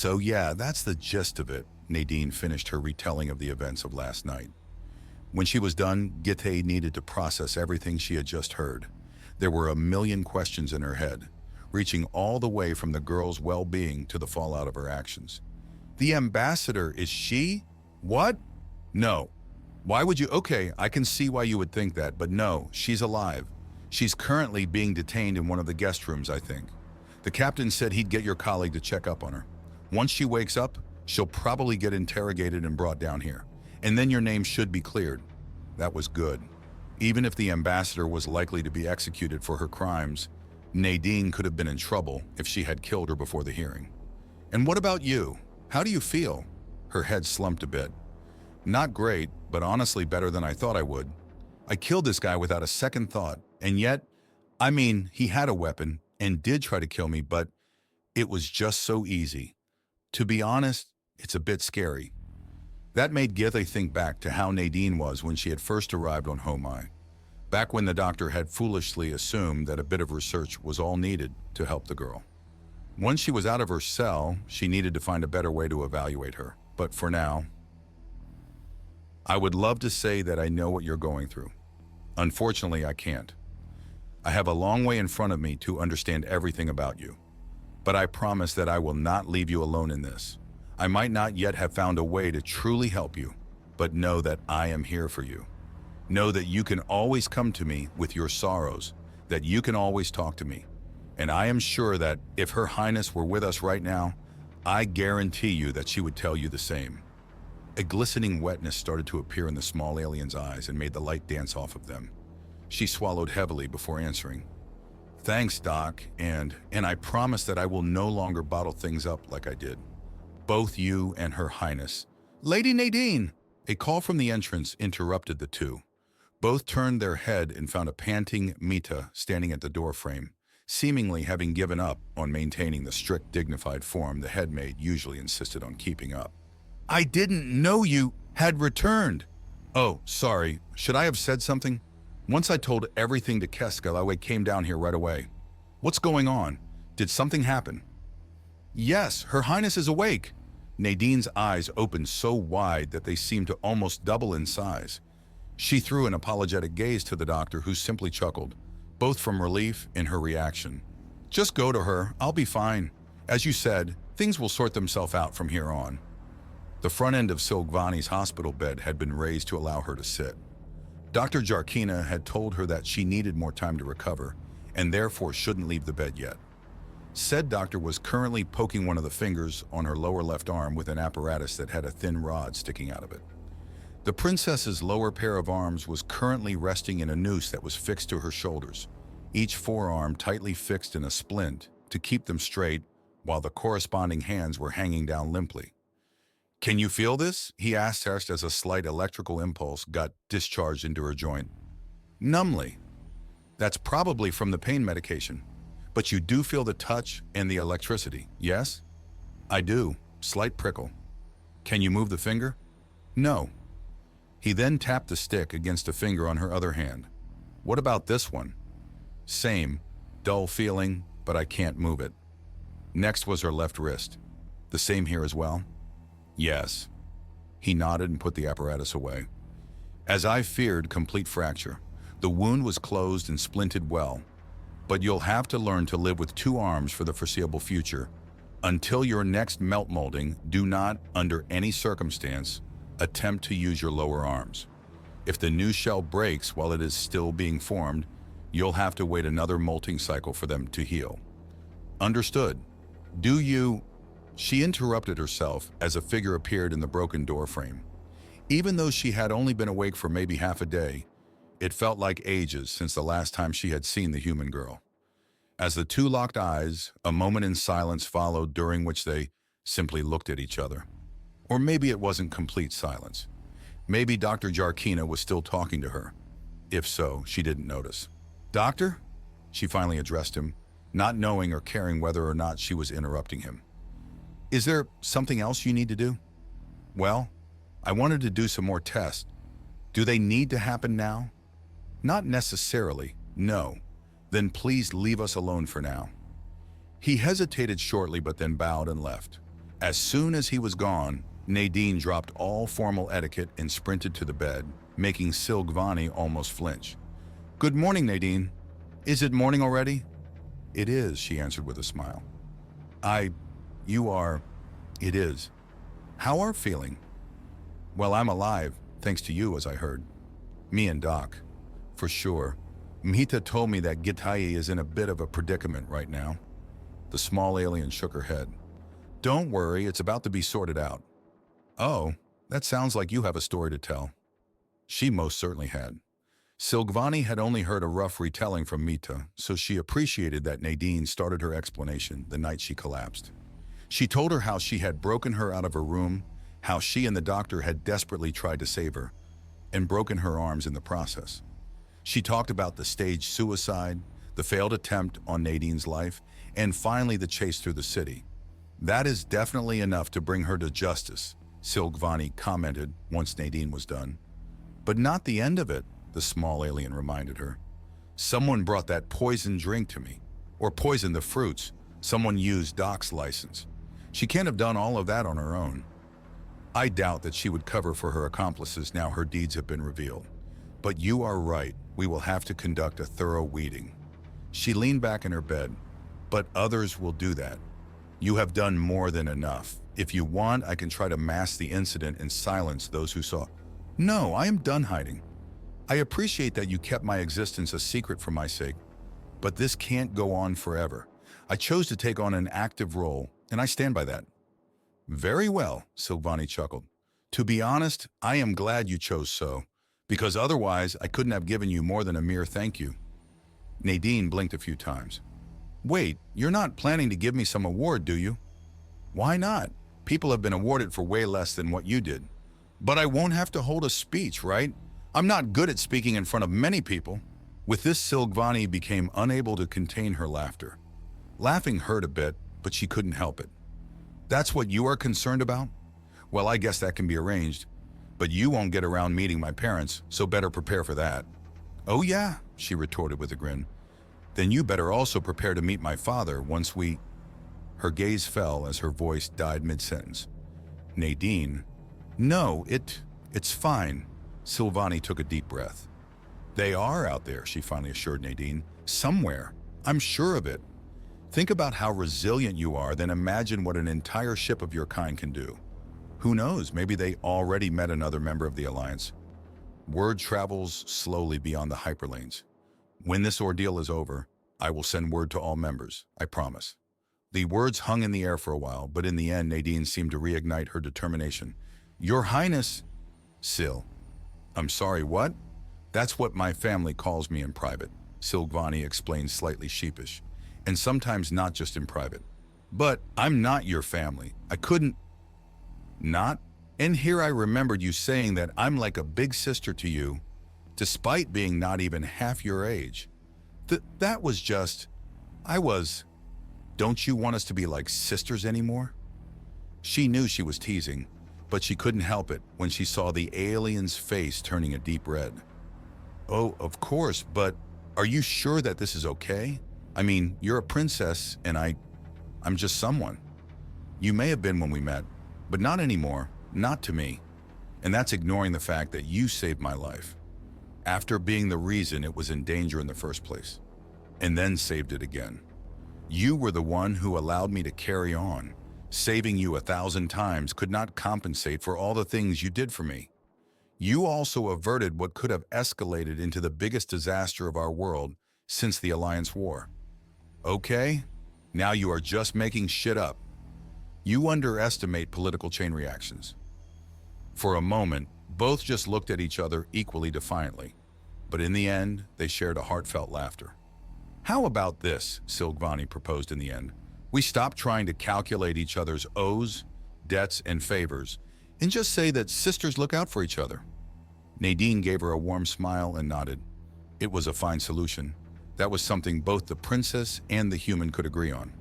So yeah, that's the gist of it. Nadine finished her retelling of the events of last night. When she was done, Githe needed to process everything she had just heard. There were a million questions in her head, reaching all the way from the girl's well-being to the fallout of her actions. The ambassador, is she? What? No. Why would you? Okay, I can see why you would think that, but no, she's alive. She's currently being detained in one of the guest rooms, I think. The captain said he'd get your colleague to check up on her. Once she wakes up, she'll probably get interrogated and brought down here. And then your name should be cleared. That was good. Even if the ambassador was likely to be executed for her crimes, Nadine could have been in trouble if she had killed her before the hearing. And what about you? How do you feel? Her head slumped a bit. Not great, but honestly better than I thought I would. I killed this guy without a second thought, and yet, I mean, he had a weapon and did try to kill me, but it was just so easy. To be honest, it's a bit scary. That made Githe think back to how Nadine was when she had first arrived on Homai, back when the doctor had foolishly assumed that a bit of research was all needed to help the girl. Once she was out of her cell, she needed to find a better way to evaluate her. But for now, I would love to say that I know what you're going through. Unfortunately, I can't. I have a long way in front of me to understand everything about you. But I promise that I will not leave you alone in this. I might not yet have found a way to truly help you, but know that I am here for you. Know that you can always come to me with your sorrows, that you can always talk to me. And I am sure that if Her Highness were with us right now, I guarantee you that she would tell you the same. A glistening wetness started to appear in the small alien's eyes and made the light dance off of them. She swallowed heavily before answering. Thanks, Doc, and I promise that I will no longer bottle things up like I did. Both you and Her Highness. Lady Nadine! A call from the entrance interrupted the two. Both turned their head and found a panting Mita standing at the doorframe, seemingly having given up on maintaining the strict, dignified form the headmaid usually insisted on keeping up. I didn't know you had returned. Oh, sorry. Should I have said something? Once I told everything to Keska, I came down here right away. What's going on? Did something happen? Yes, Her Highness is awake. Nadine's eyes opened so wide that they seemed to almost double in size. She threw an apologetic gaze to the doctor, who simply chuckled, both from relief and her reaction. Just go to her, I'll be fine. As you said, things will sort themselves out from here on. The front end of Silgvani's hospital bed had been raised to allow her to sit. Dr. Jarkina had told her that she needed more time to recover, and therefore shouldn't leave the bed yet. Said doctor was currently poking one of the fingers on her lower left arm with an apparatus that had a thin rod sticking out of it. The princess's lower pair of arms was currently resting in a noose that was fixed to her shoulders, each forearm tightly fixed in a splint to keep them straight, while the corresponding hands were hanging down limply. Can you feel this? He asked her as a slight electrical impulse got discharged into her joint. Numbly. That's probably from the pain medication. But you do feel the touch and the electricity, yes? I do. Slight prickle. Can you move the finger? No. He then tapped the stick against a finger on her other hand. What about this one? Same. Dull feeling, but I can't move it. Next was her left wrist. The same here as well? Yes. He nodded and put the apparatus away. As I feared, complete fracture. The wound was closed and splinted well. But you'll have to learn to live with two arms for the foreseeable future. Until your next melt molding, do not, under any circumstance, attempt to use your lower arms. If the new shell breaks while it is still being formed, you'll have to wait another molting cycle for them to heal. Understood. Do you... She interrupted herself as a figure appeared in the broken door frame. Even though she had only been awake for maybe half a day, it felt like ages since the last time she had seen the human girl. As the two locked eyes, a moment in silence followed, during which they simply looked at each other. Or maybe it wasn't complete silence. Maybe Dr. Jarkina was still talking to her. If so, she didn't notice. Doctor? She finally addressed him, not knowing or caring whether or not she was interrupting him. Is there something else you need to do? Well, I wanted to do some more tests. Do they need to happen now? Not necessarily, no. Then please leave us alone for now. He hesitated shortly but then bowed and left. As soon as he was gone, Nadine dropped all formal etiquette and sprinted to the bed, making Silgvani almost flinch. "Good morning, Nadine. Is it morning already?" "It is," she answered with a smile. You are. It is. How are feeling?" "Well, I'm alive, thanks to you, as I heard." "Me and Doc. For sure. Mhita told me that Gitayi is in a bit of a predicament right now." The small alien shook her head. "Don't worry, it's about to be sorted out." "Oh, that sounds like you have a story to tell." She most certainly had. Silgvani had only heard a rough retelling from Mita, so she appreciated that Nadine started her explanation the night she collapsed. She told her how she had broken her out of her room, how she and the doctor had desperately tried to save her, and broken her arms in the process. She talked about the staged suicide, the failed attempt on Nadine's life, and finally the chase through the city. "That is definitely enough to bring her to justice," Silgvani commented once Nadine was done. "But not the end of it," the small alien reminded her. "Someone brought that poisoned drink to me, or poisoned the fruits. Someone used Doc's license. She can't have done all of that on her own." I doubt that she would cover for her accomplices now her deeds have been revealed. "But you are right, we will have to conduct a thorough weeding." She leaned back in her bed. "But others will do that. You have done more than enough. If you want, I can try to mask the incident and silence those who saw." "No, I am done hiding. I appreciate that you kept my existence a secret for my sake, but this can't go on forever. I chose to take on an active role, and I stand by that." "Very well," Silvani chuckled. "To be honest, I am glad you chose so, because otherwise I couldn't have given you more than a mere thank you." Nadine blinked a few times. "Wait, you're not planning to give me some award, do you?" "Why not? People have been awarded for way less than what you did." "But I won't have to hold a speech, right? I'm not good at speaking in front of many people." With this, Silgvani became unable to contain her laughter. Laughing hurt a bit, but she couldn't help it. "That's what you are concerned about? Well, I guess that can be arranged. But you won't get around meeting my parents, so better prepare for that." "Oh yeah," she retorted with a grin. "Then you better also prepare to meet my father once we—" Her gaze fell as her voice died mid-sentence. "Nadine." "No, it's fine." Silvani took a deep breath. "They are out there," she finally assured Nadine. "Somewhere. I'm sure of it. Think about how resilient you are, then imagine what an entire ship of your kind can do. Who knows, maybe they already met another member of the Alliance." Word travels slowly beyond the hyperlanes. "When this ordeal is over, I will send word to all members, I promise." The words hung in the air for a while, but in the end, Nadine seemed to reignite her determination. "Your Highness..." "Sil." "I'm sorry, what?" "That's what my family calls me in private," Silgvani explained, slightly sheepish. "And sometimes not just in private." "But I'm not your family. I couldn't..." "Not? And here I remembered you saying that I'm like a big sister to you, despite being not even half your age. That was just... I was... Don't you want us to be like sisters anymore?" She knew she was teasing, but she couldn't help it when she saw the alien's face turning a deep red. "Oh, of course, but are you sure that this is okay? I mean, you're a princess, and I'm just someone. You may have been when we met, but not anymore, not to me. And that's ignoring the fact that you saved my life, after being the reason it was in danger in the first place, and then saved it again. You were the one who allowed me to carry on. Saving you 1,000 times could not compensate for all the things you did for me. You also averted what could have escalated into the biggest disaster of our world since the Alliance War. Okay, now you are just making shit up. You underestimate political chain reactions." For a moment, both just looked at each other equally defiantly, but in the end, they shared a heartfelt laughter. "How about this?" Silgvani proposed in the end. "We stop trying to calculate each other's owes, debts, and favors, and just say that sisters look out for each other." Nadine gave her a warm smile and nodded. It was a fine solution. That was something both the princess and the human could agree on.